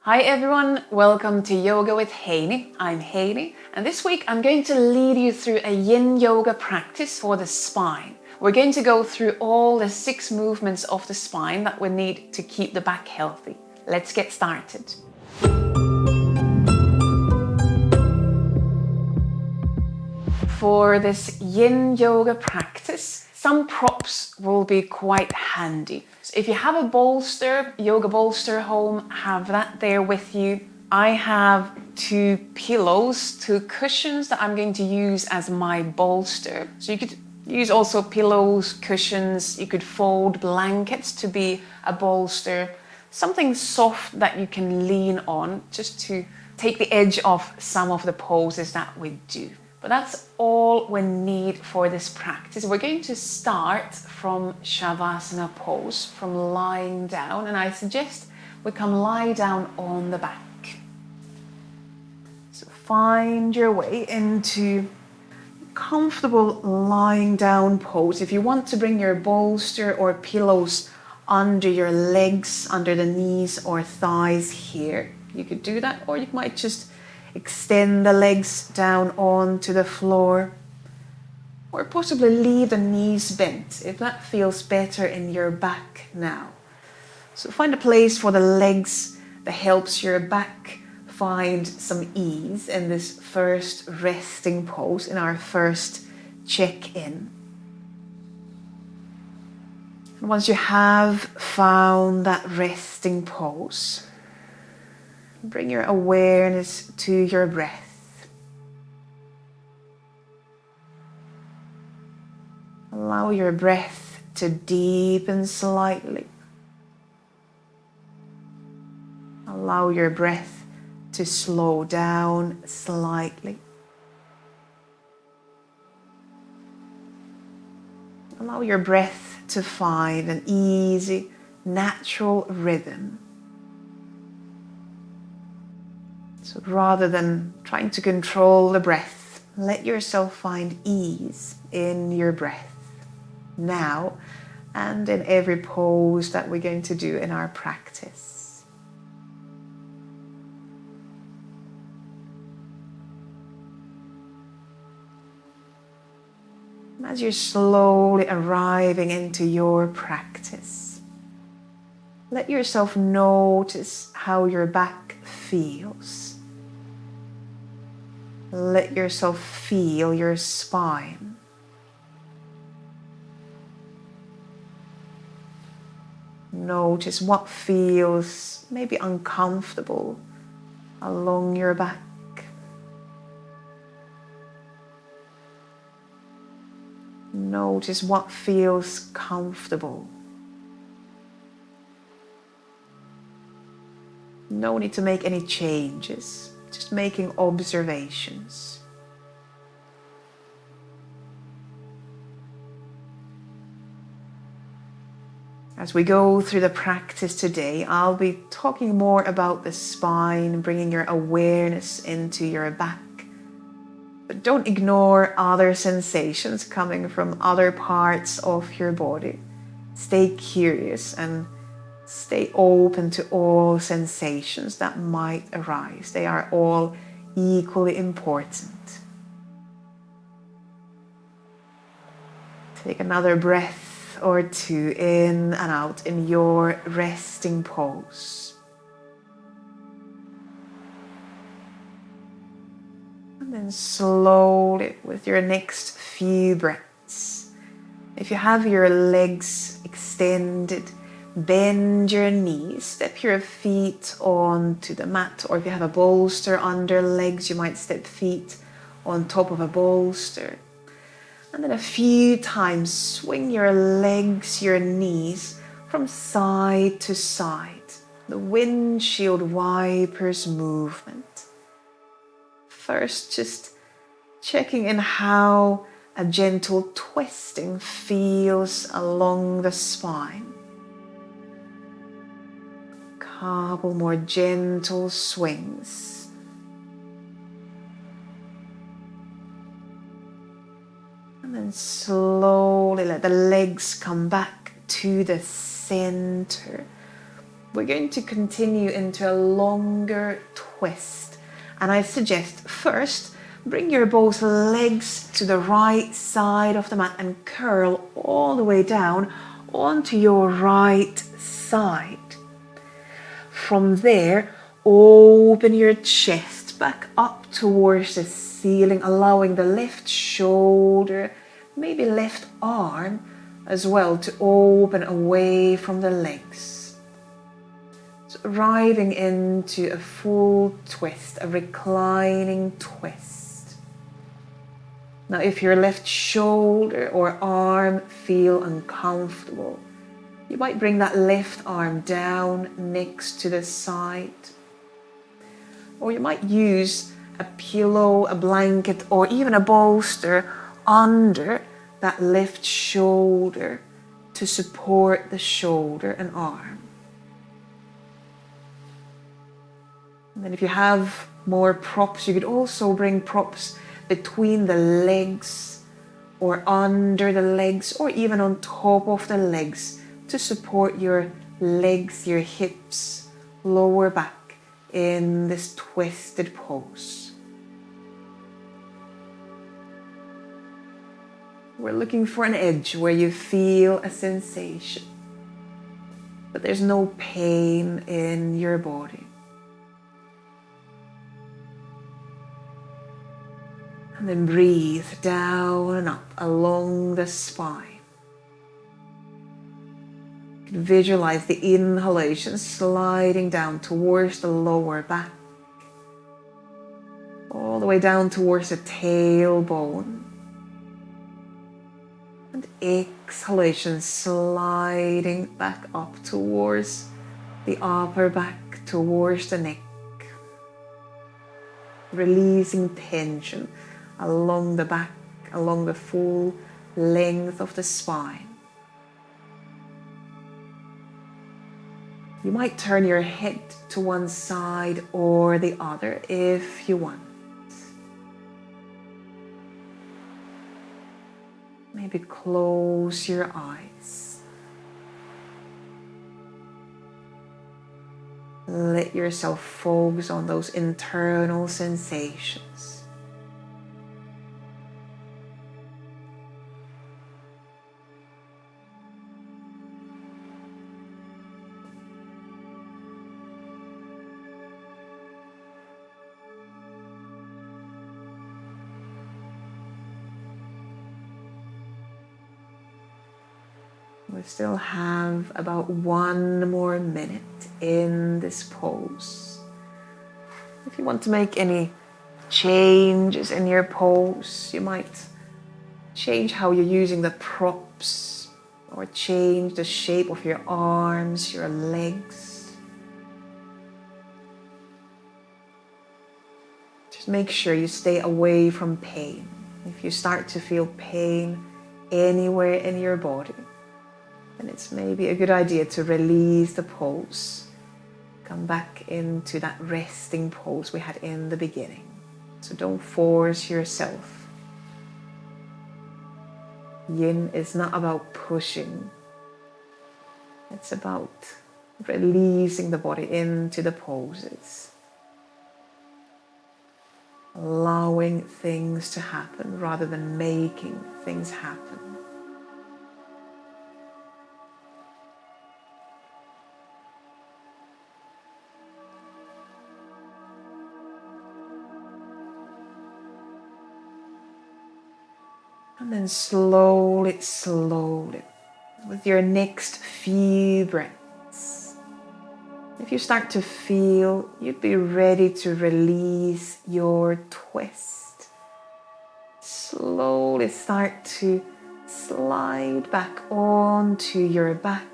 Hi everyone, welcome to Yoga with Heini. I'm Heini, and this week I'm going to lead you through a Yin Yoga practice for the spine. We're going to go through all the 6 movements of the spine that we need to keep the back healthy. Let's get started. For this Yin Yoga practice, some props will be quite handy. So if you have a bolster, yoga bolster home, have that there with you. I have 2 pillows, 2 cushions that I'm going to use as my bolster. So you could use also pillows, cushions, you could fold blankets to be a bolster. Something soft that you can lean on just to take the edge off some of the poses that we do. But that's all we need for this practice. We're going to start from Shavasana pose, from lying down, and I suggest we come lie down on the back. So find your way into comfortable lying down pose. If you want to bring your bolster or pillows under your legs, under the knees or thighs here, you could do that, or you might just extend the legs down onto the floor, or possibly leave the knees bent if that feels better in your back now. So find a place for the legs that helps your back find some ease in this first resting pose, in our first check-in. And once you have found that resting pose, bring your awareness to your breath. Allow your breath to deepen slightly. Allow your breath to slow down slightly. Allow your breath to find an easy, natural rhythm. So rather than trying to control the breath, let yourself find ease in your breath now and in every pose that we're going to do in our practice. As you're slowly arriving into your practice, let yourself notice how your back feels. Let yourself feel your spine. Notice what feels maybe uncomfortable along your back. Notice what feels comfortable. No need to make any changes. Just making observations. As we go through the practice today, I'll be talking more about the spine, bringing your awareness into your back. But don't ignore other sensations coming from other parts of your body. Stay curious and stay open to all sensations that might arise. They are all equally important. Take another breath or 2 in and out in your resting pose. And then slowly, with your next few breaths, if you have your legs extended, bend your knees, step your feet onto the mat, or if you have a bolster under legs, you might step feet on top of a bolster. And then a few times swing your legs, your knees from side to side. The windshield wipers movement. First, just checking in how a gentle twisting feels along the spine. Couple more gentle swings. And then slowly let the legs come back to the center. We're going to continue into a longer twist. And I suggest first, bring your both legs to the right side of the mat and curl all the way down onto your right side. From there, open your chest back up towards the ceiling, allowing the left shoulder, maybe left arm as well, to open away from the legs. So arriving into a full twist, a reclining twist. Now, if your left shoulder or arm feel uncomfortable, you might bring that left arm down next to the side. Or you might use a pillow, a blanket, or even a bolster under that left shoulder to support the shoulder and arm. And then if you have more props, you could also bring props between the legs or under the legs or even on top of the legs to support your legs, your hips, lower back in this twisted pose. We're looking for an edge where you feel a sensation, but there's no pain in your body. And then breathe down and up along the spine. Visualize the inhalation sliding down towards the lower back, all the way down towards the tailbone. And exhalation sliding back up towards the upper back, towards the neck. Releasing tension along the back, along the full length of the spine. You might turn your head to one side or the other if you want. Maybe close your eyes. Let yourself focus on those internal sensations. We still have about 1 more minute in this pose. If you want to make any changes in your pose, you might change how you're using the props or change the shape of your arms, your legs. Just make sure you stay away from pain. If you start to feel pain anywhere in your body, and it's maybe a good idea to release the pose. Come back into that resting pose we had in the beginning. So don't force yourself. Yin is not about pushing. It's about releasing the body into the poses. Allowing things to happen rather than making things happen. And then slowly, with your next few breaths, if you start to feel you'd be ready to release your twist, slowly start to slide back onto your back,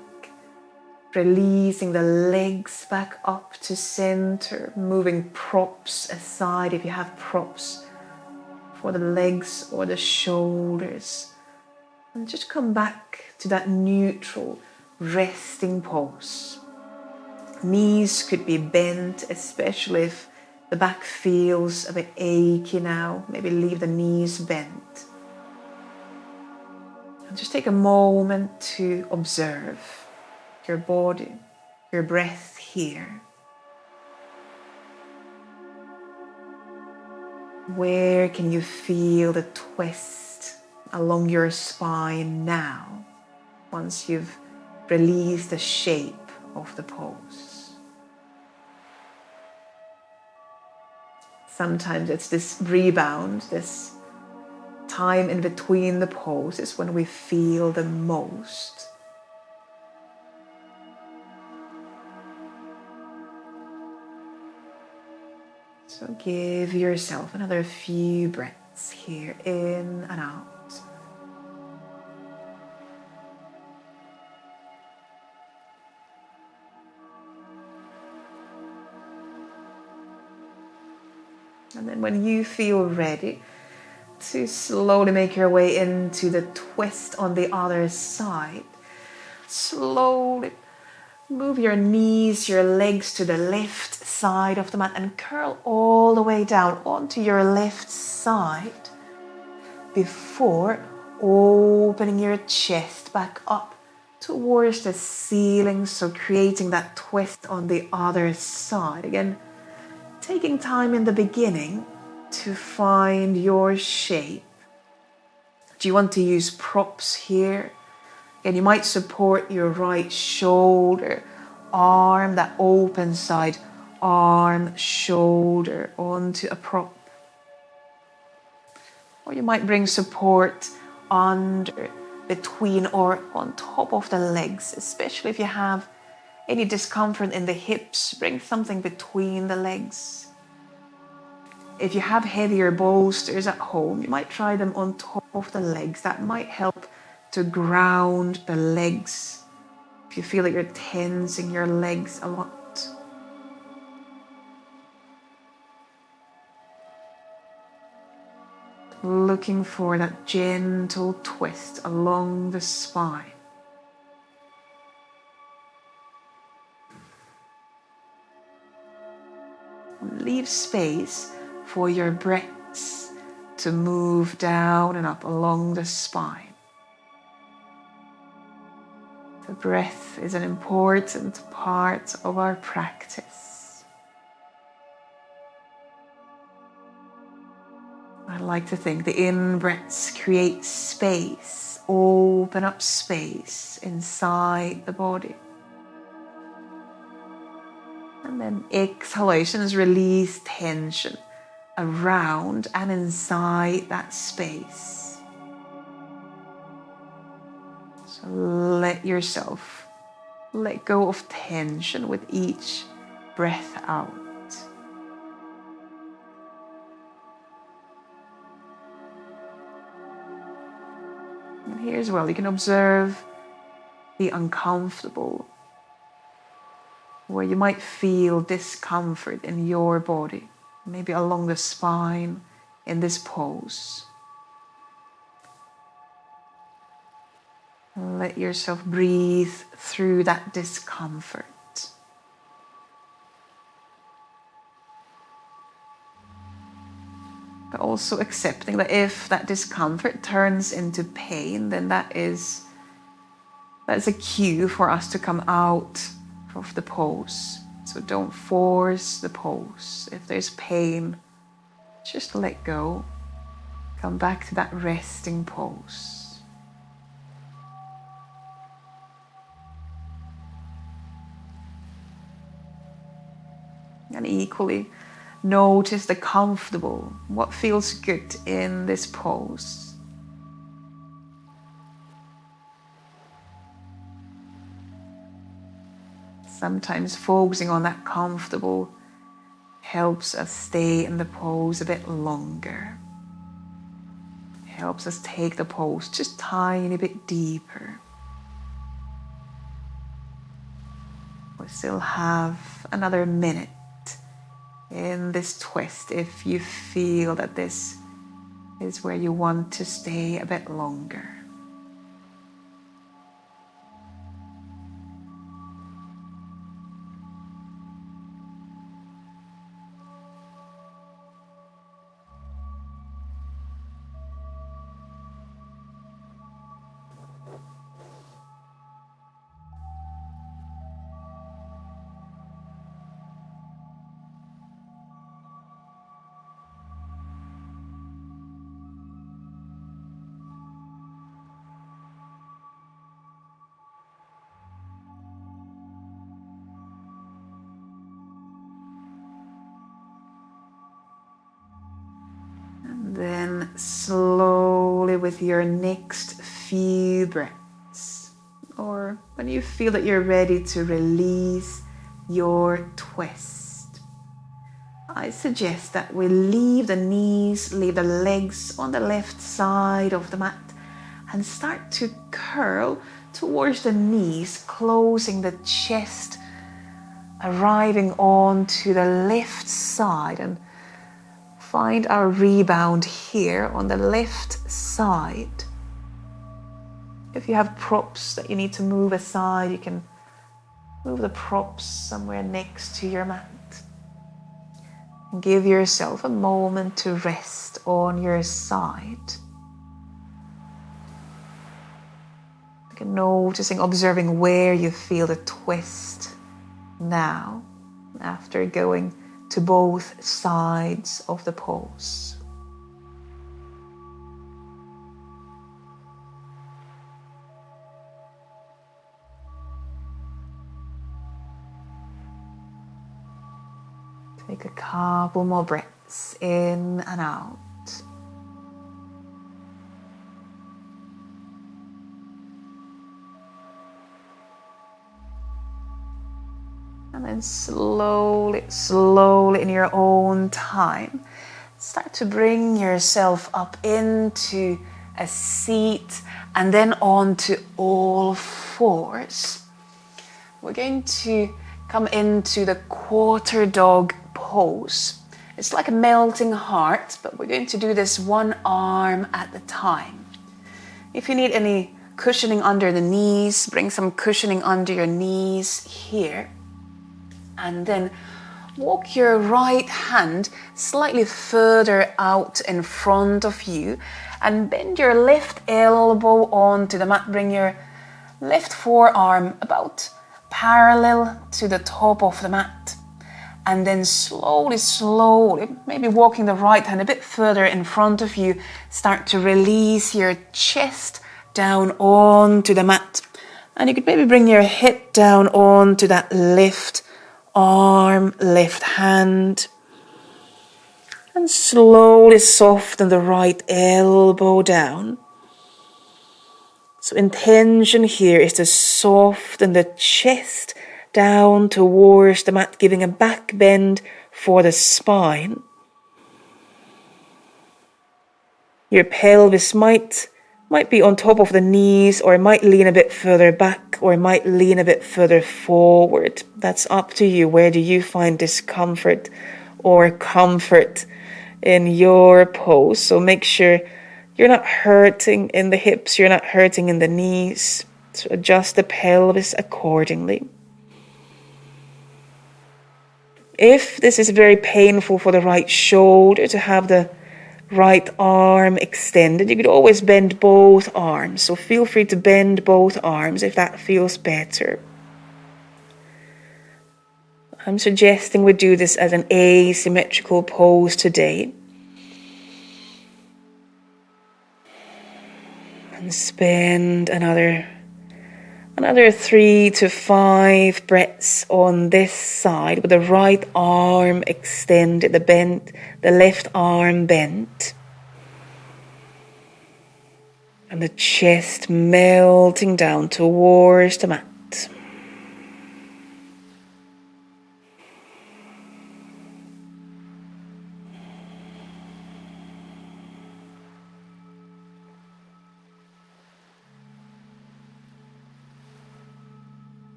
releasing the legs back up to center, moving props aside if you have props for the legs or the shoulders, and just come back to that neutral resting pose. Knees could be bent, especially if the back feels a bit achy now. Maybe leave the knees bent. And just take a moment to observe your body, your breath here. Where can you feel the twist along your spine now, once you've released the shape of the pose? Sometimes it's this rebound, this time in between the poses when we feel the most. So give yourself another few breaths here, in and out. And then when you feel ready to slowly make your way into the twist on the other side, slowly move your knees, your legs to the left side of the mat and curl all the way down onto your left side before opening your chest back up towards the ceiling. So creating that twist on the other side. Again, taking time in the beginning to find your shape. Do you want to use props here? And you might support your right shoulder, arm, that open side, arm, shoulder onto a prop. Or you might bring support under, between, or on top of the legs, especially if you have any discomfort in the hips. Bring something between the legs. If you have heavier bolsters at home, you might try them on top of the legs. That might help to ground the legs if you feel like you're tensing your legs a lot. Looking for that gentle twist along the spine. Leave space for your breaths to move down and up along the spine. The breath is an important part of our practice. I like to think the in-breaths create space, open up space inside the body. And then exhalations release tension around and inside that space. So let yourself let go of tension with each breath out. And here as well, you can observe the uncomfortable, where you might feel discomfort in your body, maybe along the spine in this pose. Let yourself breathe through that discomfort. But also accepting that if that discomfort turns into pain, then that's a cue for us to come out of the pose. So don't force the pose. If there's pain, just let go. Come back to that resting pose. And equally, notice the comfortable, what feels good in this pose. Sometimes focusing on that comfortable helps us stay in the pose a bit longer. Helps us take the pose just a tiny bit deeper. We still have another minute in this twist if you feel that this is where you want to stay a bit longer. And then slowly with your next few breaths, or when you feel that you're ready to release your twist, I suggest that we leave the knees, leave the legs on the left side of the mat and start to curl towards the knees, closing the chest, arriving onto the left side, and find our rebound here on the left side. If you have props that you need to move aside, you can move the props somewhere next to your mat. And give yourself a moment to rest on your side. Noticing, observing where you feel the twist now, after going to both sides of the pose. Take a couple more breaths in and out. And then slowly, slowly in your own time, start to bring yourself up into a seat and then onto all fours. We're going to come into the quarter dog pose. It's like a melting heart, but we're going to do this one arm at a time. If you need any cushioning under the knees, bring some cushioning under your knees here. And then walk your right hand slightly further out in front of you and bend your left elbow onto the mat. Bring your left forearm about parallel to the top of the mat. And then slowly, slowly, maybe walking the right hand a bit further in front of you, start to release your chest down onto the mat. And you could maybe bring your head down onto that left arm, left hand, and slowly soften the right elbow down. So intention here is to soften the chest down towards the mat, giving a back bend for the spine. Your pelvis might be on top of the knees, or it might lean a bit further back, or it might lean a bit further forward. That's up to you. Where do you find discomfort or comfort in your pose? So make sure you're not hurting in the hips, you're not hurting in the knees. So adjust the pelvis accordingly. If this is very painful for the right shoulder to have the right arm extended, you could always bend both arms. So feel free to bend both arms if that feels better. I'm suggesting we do this as an asymmetrical pose today. And spend another 3 to 5 breaths on this side with the right arm extended, the left arm bent. And the chest melting down towards the mat.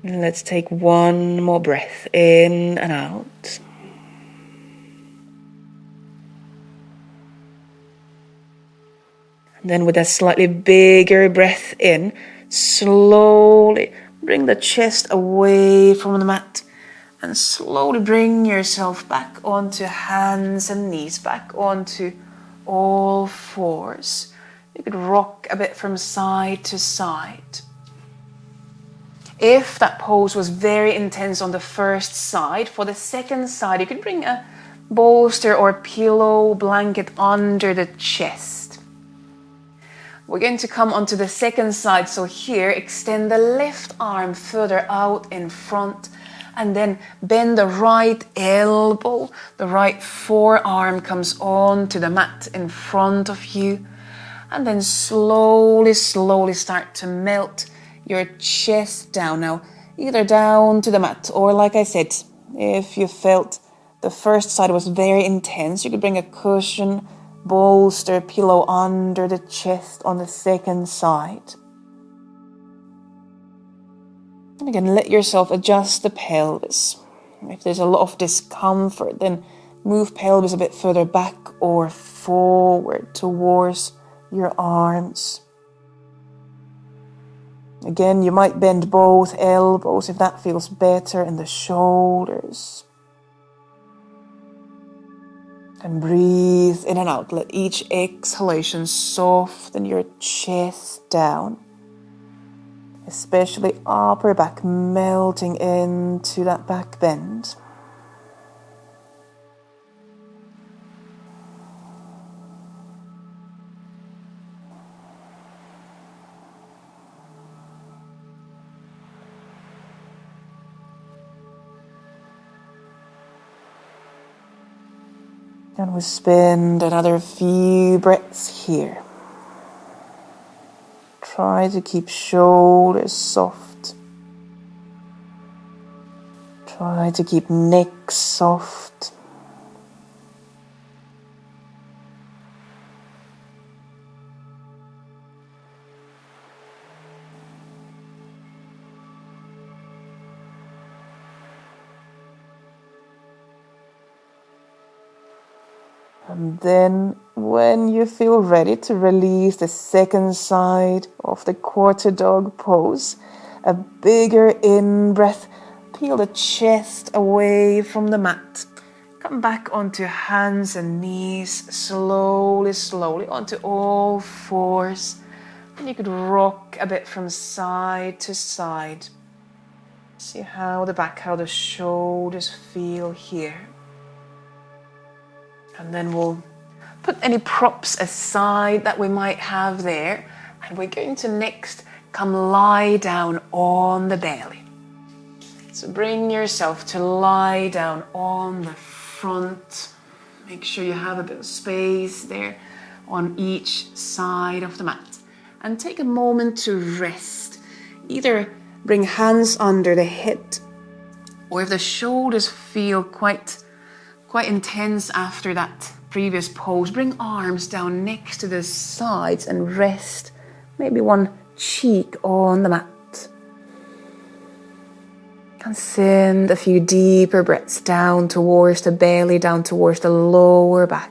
And let's take one more breath in and out. And then with a slightly bigger breath in, slowly bring the chest away from the mat and slowly bring yourself back onto hands and knees, back onto all fours. You could rock a bit from side to side. If that pose was very intense on the first side, for the second side, you could bring a bolster or pillow blanket under the chest. We're going to come onto the second side. So here, extend the left arm further out in front, and then bend the right elbow. The right forearm comes onto the mat in front of you. And then slowly, slowly start to melt your chest down. Now, either down to the mat, or like I said, if you felt the first side was very intense, you could bring a cushion, bolster, pillow under the chest on the second side. And again, let yourself adjust the pelvis. If there's a lot of discomfort, then move pelvis a bit further back or forward towards your arms. Again, you might bend both elbows if that feels better, and the shoulders. And breathe in and out. Let each exhalation soften your chest down. Especially upper back, melting into that back bend. And we spend another few breaths here. Try to keep shoulders soft. Try to keep neck soft. And then when you feel ready to release the second side of the quarter dog pose, a bigger in-breath, peel the chest away from the mat. Come back onto hands and knees, slowly, slowly, onto all fours. And you could rock a bit from side to side. See how the back, how the shoulders feel here. And then we'll put any props aside that we might have there. And we're going to next come lie down on the belly. So bring yourself to lie down on the front. Make sure you have a bit of space there on each side of the mat. And take a moment to rest. Either bring hands under the head, or if the shoulders feel quite intense after that previous pose, bring arms down next to the sides and rest maybe one cheek on the mat. And send a few deeper breaths down towards the belly, down towards the lower back.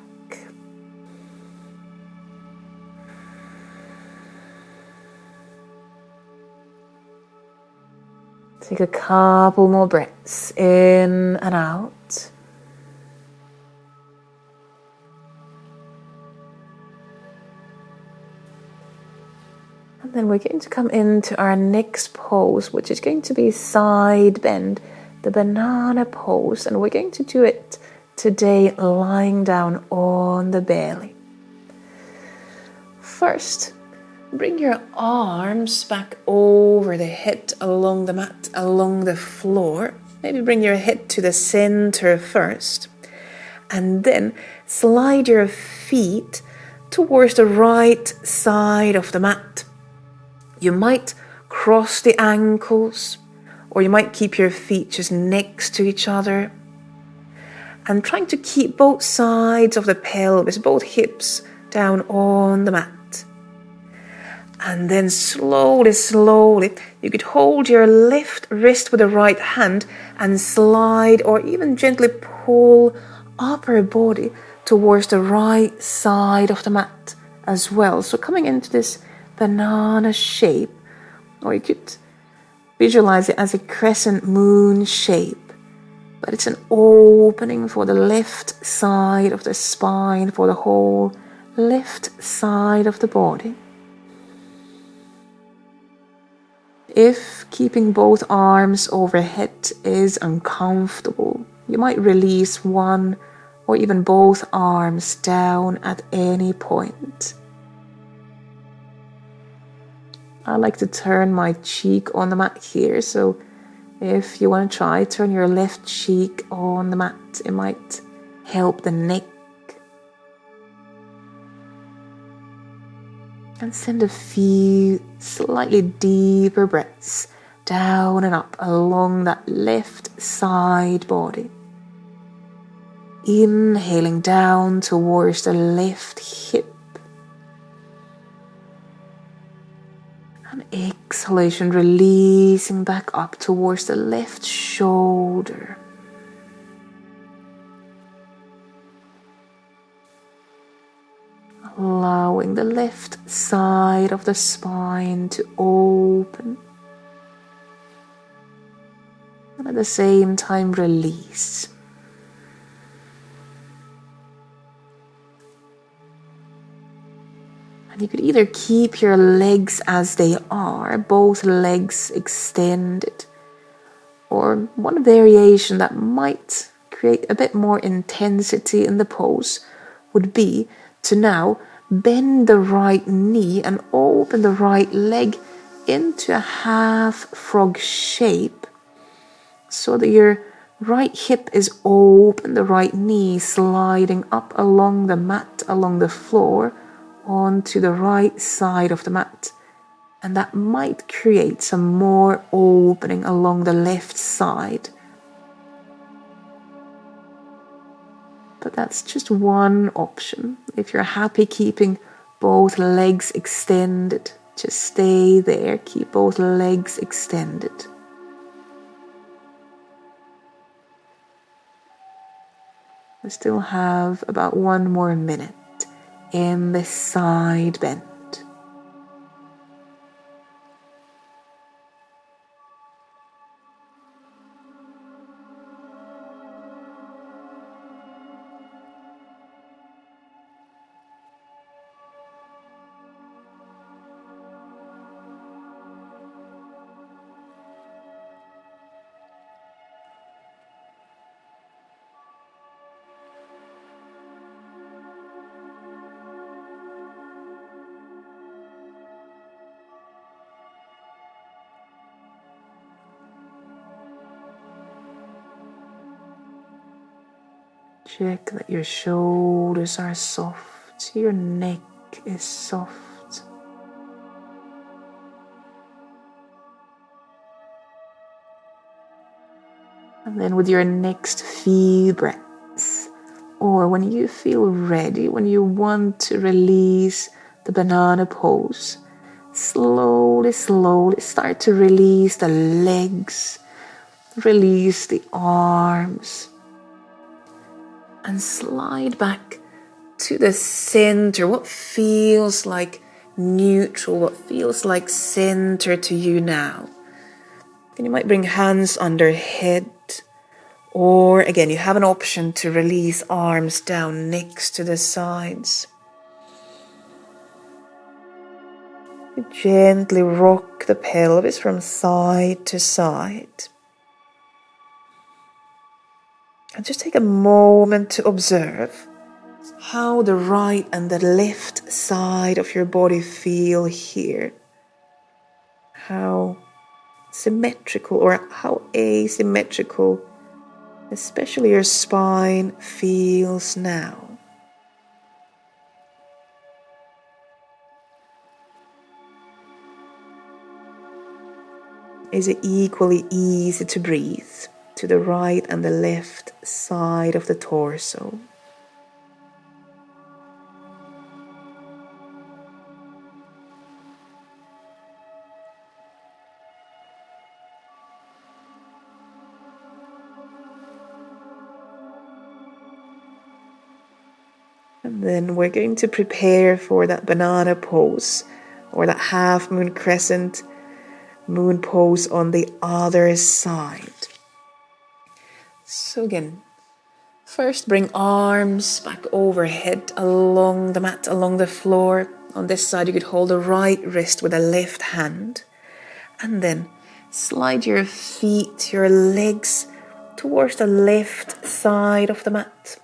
Take a couple more breaths in and out. And then we're going to come into our next pose, which is going to be side bend, the banana pose. And we're going to do it today lying down on the belly. First, bring your arms back over the head, along the mat, along the floor. Maybe bring your head to the center first. And then slide your feet towards the right side of the mat. You might cross the ankles, or you might keep your feet just next to each other. And trying to keep both sides of the pelvis, both hips down on the mat. And then slowly, slowly, you could hold your left wrist with the right hand and slide or even gently pull upper body towards the right side of the mat as well. So coming into this banana shape, or you could visualize it as a crescent moon shape, but it's an opening for the left side of the spine, for the whole left side of the body. If keeping both arms overhead is uncomfortable, you might release one or even both arms down at any point. I like to turn my cheek on the mat here, so if you want to try, turn your left cheek on the mat. It might help the neck. And send a few slightly deeper breaths down and up along that left side body. Inhaling down towards the left hip. And exhalation, releasing back up towards the left shoulder. Allowing the left side of the spine to open. And at the same time, release. And you could either keep your legs as they are, both legs extended, or one variation that might create a bit more intensity in the pose would be to now bend the right knee and open the right leg into a half frog shape so that your right hip is open, the right knee sliding up along the mat, along the floor, onto the right side of the mat. And that might create some more opening along the left side. But that's just one option. If you're happy keeping both legs extended, just stay there, keep both legs extended. We still have about 1 more minute in this side bend. Check that your shoulders are soft, your neck is soft. And then with your next few breaths, or when you feel ready, when you want to release the banana pose, slowly start to release the legs, release the arms, and slide back to the center, what feels like neutral, what feels like center to you now. And you might bring hands under head, or again, you have an option to release arms down next to the sides. You gently rock the pelvis from side to side. And just take a moment to observe how the right and the left side of your body feel here. How symmetrical or how asymmetrical, especially your spine, feels now. Is it equally easy to breathe to the right and the left side of the torso? And then we're going to prepare for that banana pose, or that half moon crescent moon pose on the other side. So again, first bring arms back overhead along the mat, along the floor. On this side you could hold the right wrist with the left hand. And then slide your feet, your legs towards the left side of the mat.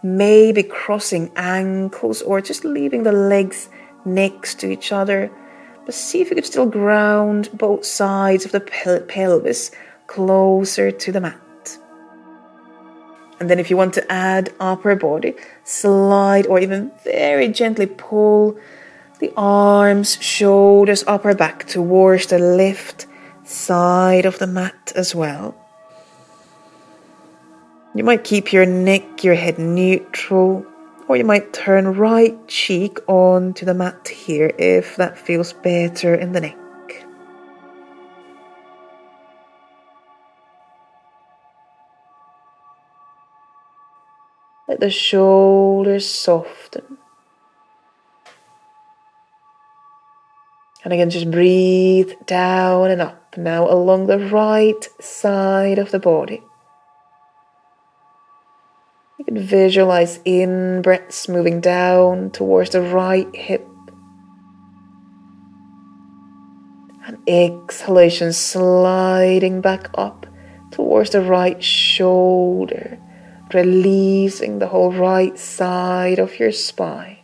Maybe crossing ankles or just leaving the legs next to each other. But see if you could still ground both sides of the pelvis closer to the mat. And then if you want to add upper body, slide or even very gently pull the arms, shoulders, upper back towards the left side of the mat as well. You might keep your neck, your head neutral, or you might turn right cheek onto the mat here if that feels better in the neck. Let the shoulders soften. And again, just breathe down and up now along the right side of the body. You can visualize in-breaths moving down towards the right hip. And exhalations sliding back up towards the right shoulder, releasing the whole right side of your spine.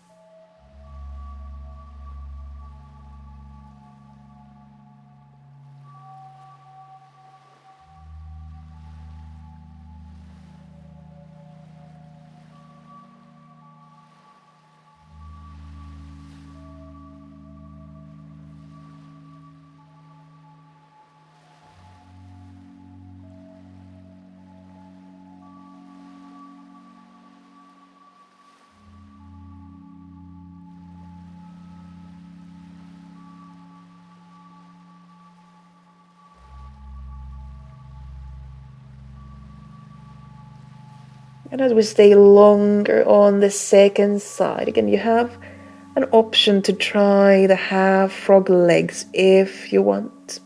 And as we stay longer on the second side, again, you have an option to try the half frog legs if you want.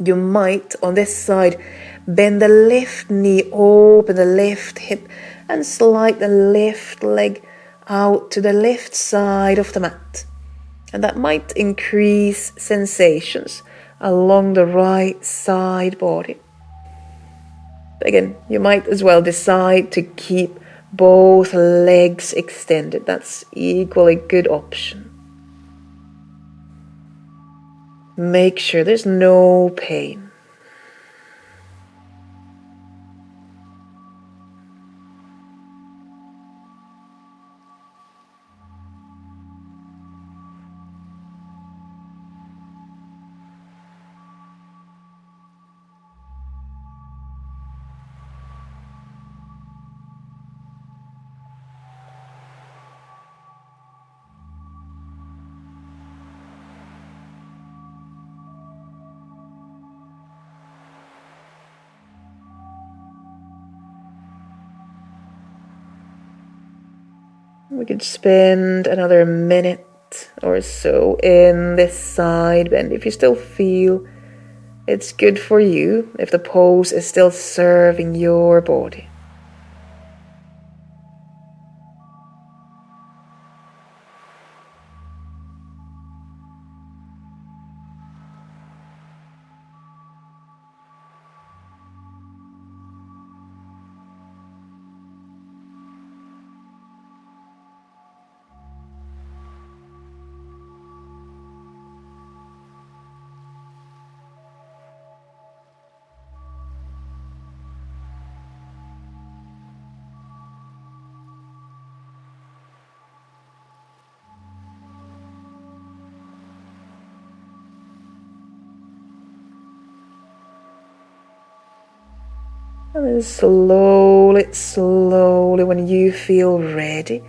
You might, on this side, bend the left knee, open the left hip, and slide the left leg out to the left side of the mat. And that might increase sensations along the right side body. Again, you might as well decide to keep both legs extended. That's equally good option. Make sure there's no pain. We could spend another minute or so in this side bend if you still feel it's good for you, if the pose is still serving your body. And then slowly, when you feel ready,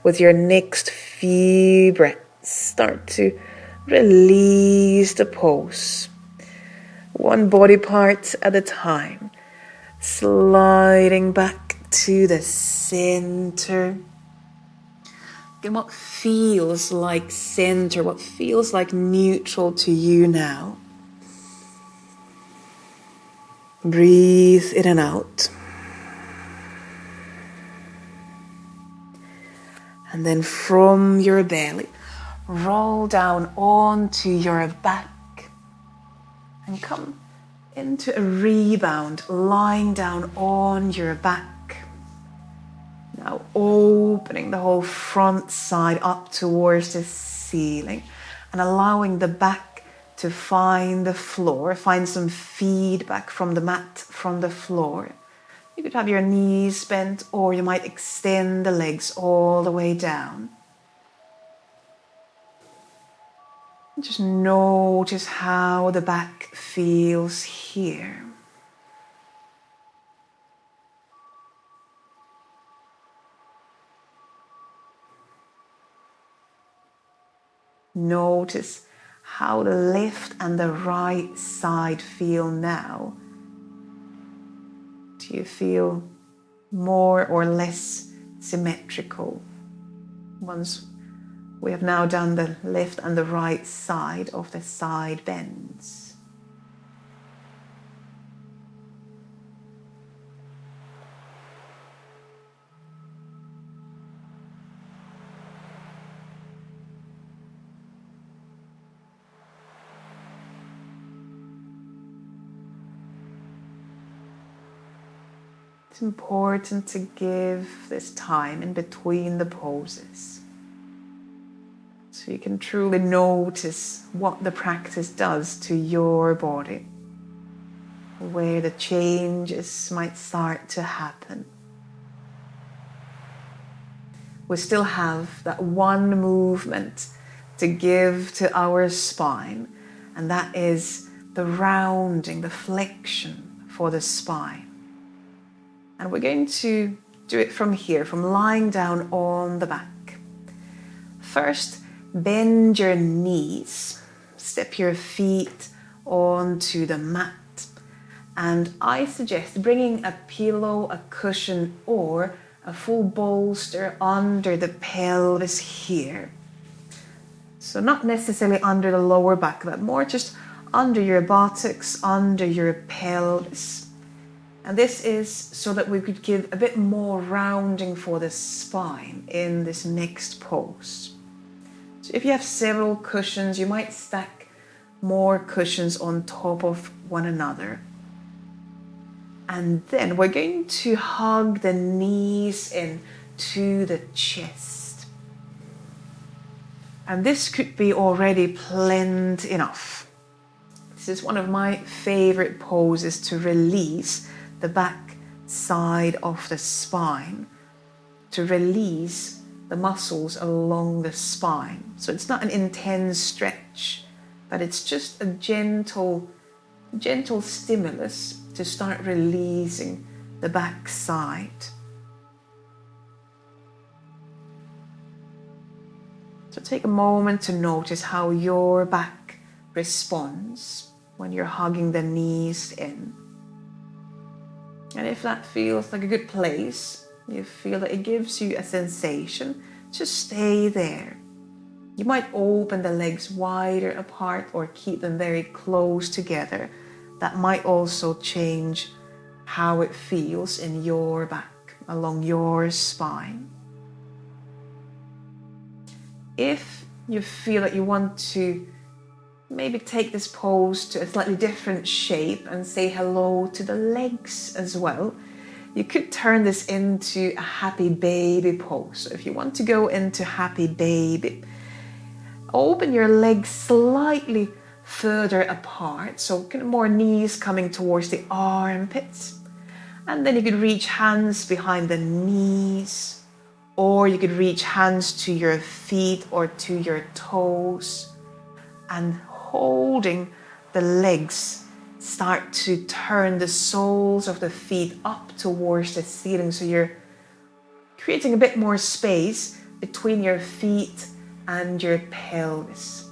with your next few breaths, start to release the pose. One body part at a time, sliding back to the center. And what feels like center, what feels like neutral to you now. Breathe in and out. And then from your belly, roll down onto your back and come into a rebound, lying down on your back. Now opening the whole front side up towards the ceiling and allowing the back to find the floor, find some feedback from the mat, from the floor. You could have your knees bent, or you might extend the legs all the way down. Just notice how the back feels here. Notice how the left and the right side feel now. Do you feel more or less symmetrical? Once we have now done the left and the right side of the side bends. It's important to give this time in between the poses, so you can truly notice what the practice does to your body, where the changes might start to happen. We still have that one movement to give to our spine, and that is the rounding, the flexion for the spine. And we're going to do it from here, from lying down on the back. First, bend your knees, step your feet onto the mat. And I suggest bringing a pillow, a cushion, or a full bolster under the pelvis here. So not necessarily under the lower back, but more just under your buttocks, under your pelvis. And this is so that we could give a bit more rounding for the spine in this next pose. So if you have several cushions, you might stack more cushions on top of one another. And then we're going to hug the knees in to the chest. And this could be already plenty enough. This is one of my favorite poses to release the back side of the spine, to release the muscles along the spine. So it's not an intense stretch, but it's just a gentle stimulus to start releasing the back side. So take a moment to notice how your back responds when you're hugging the knees in. And if that feels like a good place, you feel that it gives you a sensation, just stay there. You might open the legs wider apart or keep them very close together. That might also change how it feels in your back, along your spine. If you feel that you want to maybe take this pose to a slightly different shape and say hello to the legs as well, you could turn this into a happy baby pose. So if you want to go into happy baby, open your legs slightly further apart, so kind of more knees coming towards the armpits. And then you could reach hands behind the knees, or you could reach hands to your feet or to your toes, and holding the legs, start to turn the soles of the feet up towards the ceiling, so you're creating a bit more space between your feet and your pelvis.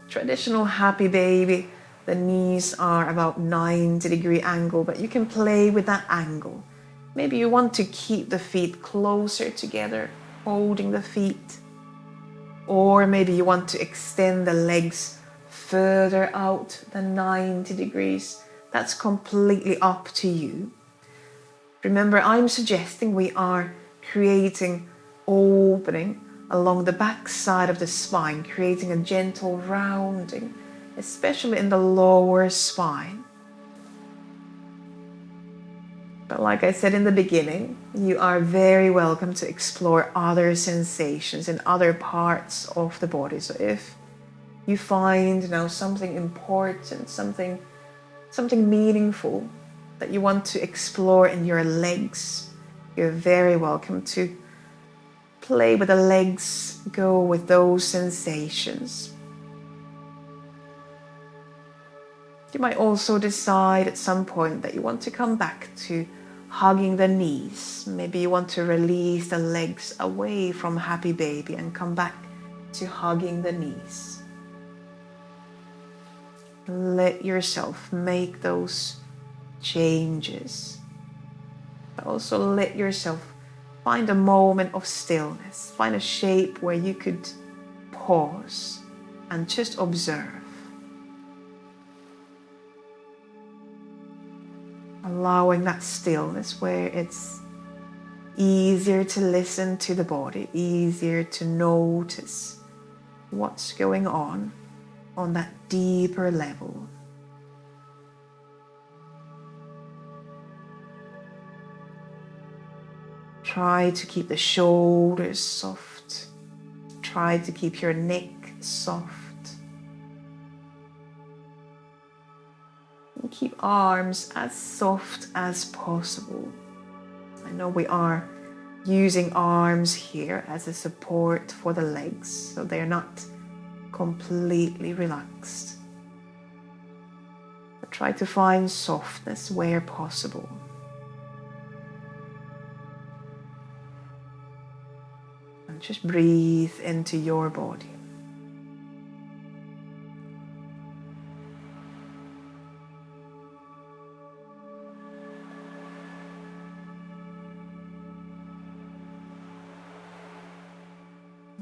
Traditional happy baby, the knees are about 90-degree angle, but you can play with that angle. Maybe you want to keep the feet closer together, holding the feet. Or maybe you want to extend the legs further out than 90 degrees. That's completely up to you. Remember, I'm suggesting we are creating opening along the back side of the spine, creating a gentle rounding, especially in the lower spine. But like I said in the beginning, you are very welcome to explore other sensations in other parts of the body. So if you find now something important, something meaningful that you want to explore in your legs, you're very welcome to play with the legs, go with those sensations. You might also decide at some point that you want to come back to hugging the knees. Maybe you want to release the legs away from happy baby and come back to hugging the knees. Let yourself make those changes. But also let yourself find a moment of stillness. Find a shape where you could pause and just observe. Allowing that stillness where it's easier to listen to the body, easier to notice what's going on that deeper level. Try to keep the shoulders soft. Try to keep your neck soft. And keep arms as soft as possible. I know we are using arms here as a support for the legs, so they're not completely relaxed. But try to find softness where possible. And just breathe into your body.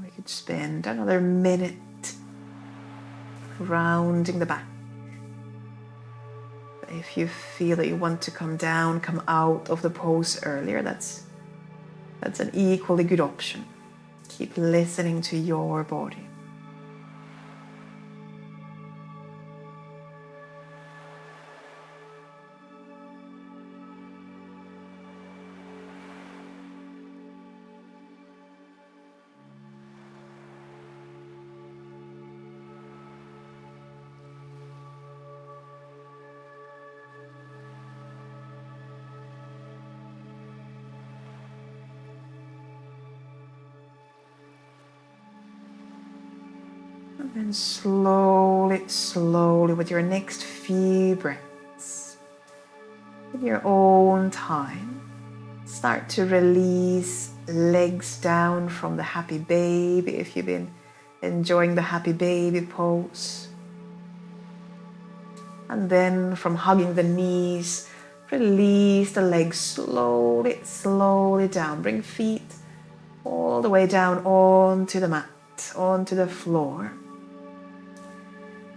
We could spend another minute rounding the back. If you feel that you want to come down, come out of the pose earlier, that's an equally good option. Keep listening to your body. And then slowly, with your next few breaths, in your own time, start to release legs down from the happy baby if you've been enjoying the happy baby pose. And then from hugging the knees, release the legs slowly down. Bring feet all the way down onto the mat, onto the floor.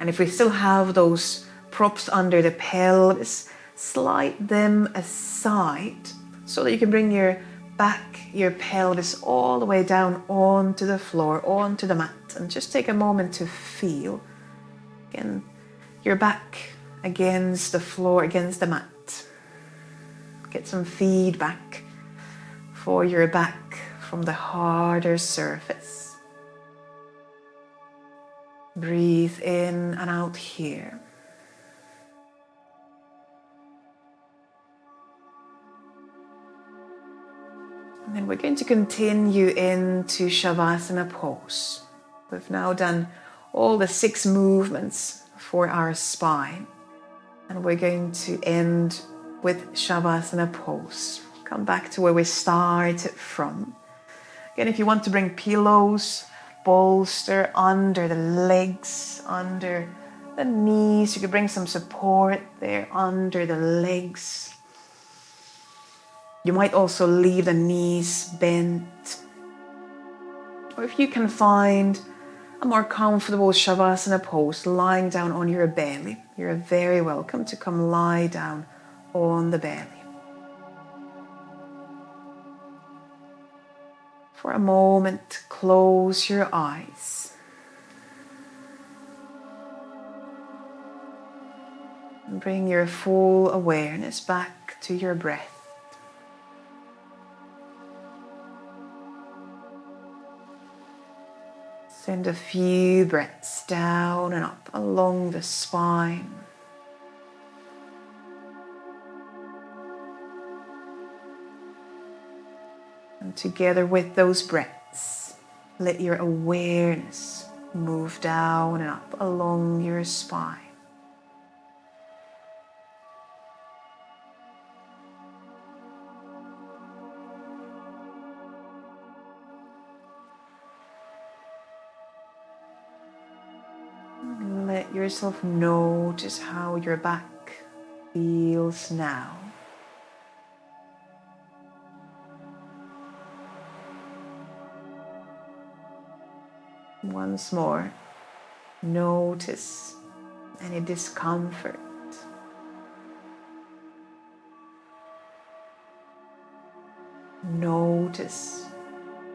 And if we still have those props under the pelvis, slide them aside so that you can bring your back, your pelvis all the way down onto the floor, onto the mat. And just take a moment to feel, again, your back against the floor, against the mat. Get some feedback for your back from the harder surface. Breathe in and out here. And then we're going to continue into Shavasana pose. We've now done all the 6 movements for our spine. And we're going to end with Shavasana pose. Come back to where we started from. Again, if you want to bring pillows, bolster under the legs, under the knees. You could bring some support there under the legs. You might also leave the knees bent. Or if you can find a more comfortable Shavasana pose, lying down on your belly, you're very welcome to come lie down on the belly. For a moment, close your eyes. And bring your full awareness back to your breath. Send a few breaths down and up along the spine. And together with those breaths, let your awareness move down and up along your spine. Let yourself notice how your back feels now. Once more, notice any discomfort. Notice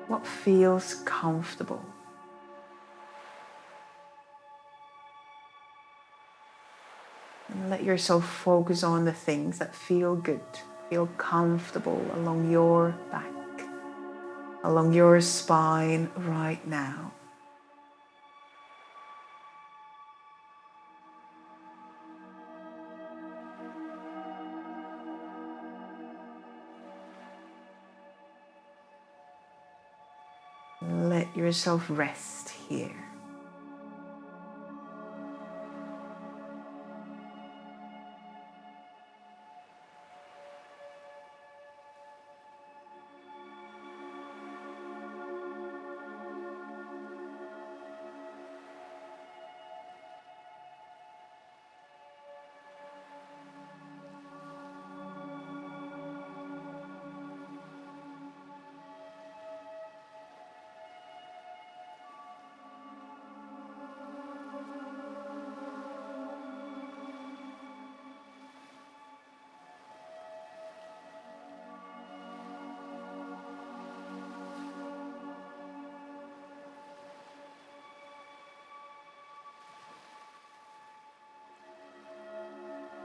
what feels comfortable. And let yourself focus on the things that feel good, feel comfortable along your back, along your spine right now. Let yourself rest here.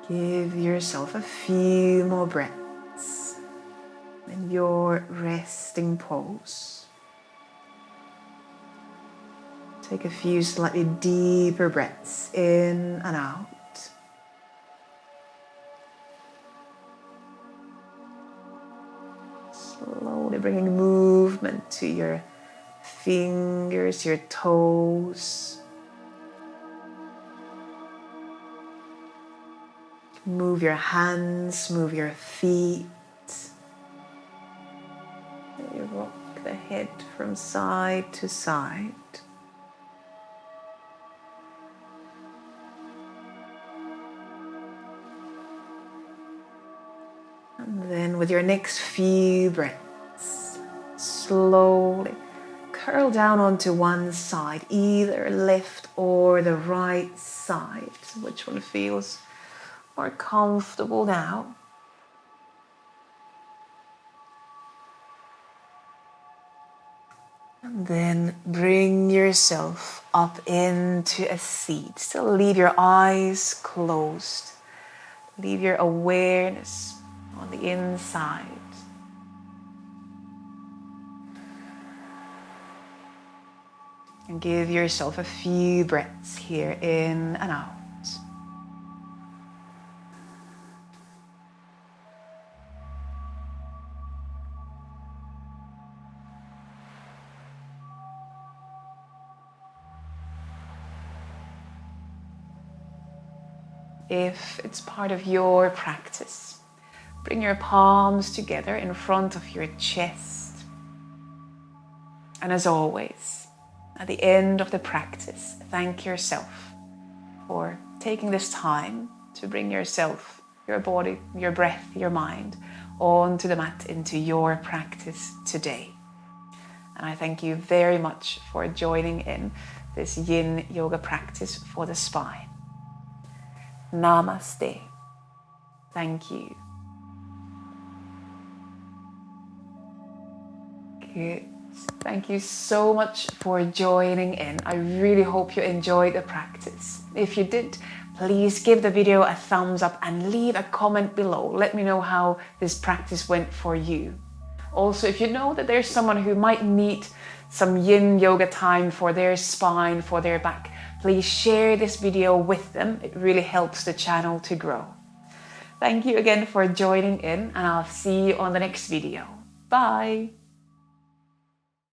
Give yourself a few more breaths in your resting pose. Take a few slightly deeper breaths in and out. Slowly bringing movement to your fingers, your toes. Move your hands, move your feet. You rock the head from side to side. And then with your next few breaths, slowly curl down onto one side, either left or the right side. Which one feels more comfortable now? And then bring yourself up into a seat. Still leave your eyes closed. Leave your awareness on the inside. And give yourself a few breaths here in and out. If it's part of your practice, bring your palms together in front of your chest. And as always, at the end of the practice, thank yourself for taking this time to bring yourself, your body, your breath, your mind onto the mat into your practice today. And I thank you very much for joining in this Yin Yoga practice for the spine. Namaste. Thank you. Good. Thank you so much for joining in. I really hope you enjoyed the practice. If you did, please give the video a thumbs up and leave a comment below. Let me know how this practice went for you. Also, if you know that there's someone who might need some yin yoga time for their spine, for their back, please share this video with them. It really helps the channel to grow. Thank you again for joining in, and I'll see you on the next video. Bye!